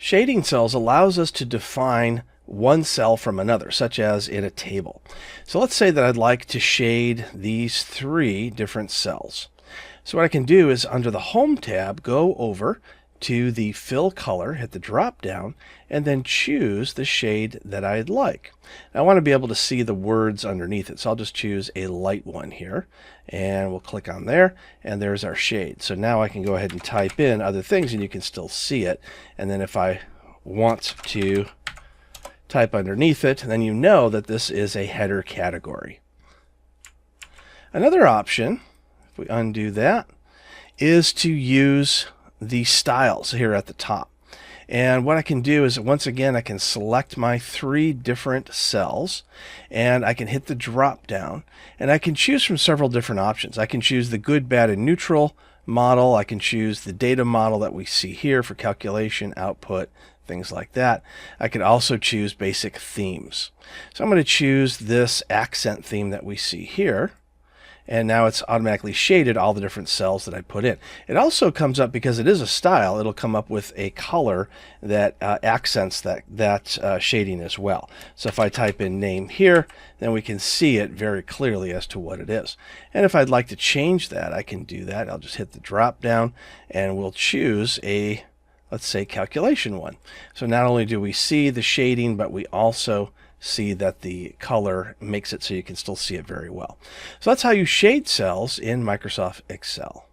Shading cells allows us to define one cell from another, such as in a table. So let's say that I'd like to shade these three different cells. So what I can do is under the Home tab, go over to the Fill Color, hit the drop down, and then choose the shade that I'd like. I want to be able to see the words underneath it, so I'll just choose a light one here, and we'll click on there, and there's our shade. So now I can go ahead and type in other things, and you can still see it. And then if I want to type underneath it, then you know that this is a header category. Another option, if we undo that, is to use the styles here at the top. And what I can do is, once again, I can select my three different cells, and I can hit the drop down, and I can choose from several different options. I can choose the good, bad, and neutral model. I can choose the data model that we see here for calculation, output, things like that. I could also choose basic themes. So I'm going to choose this accent theme that we see here. And now it's automatically shaded all the different cells that I put in. It also comes up, because it is a style, it'll come up with a color that accents that shading as well. So if I type in name here, then we can see it very clearly as to what it is. And if I'd like to change that, I can do that. I'll just hit the drop down, and we'll choose a, let's say, calculation one. So not only do we see the shading, but we also see that the color makes it so you can still see it very well. So that's how you shade cells in Microsoft Excel.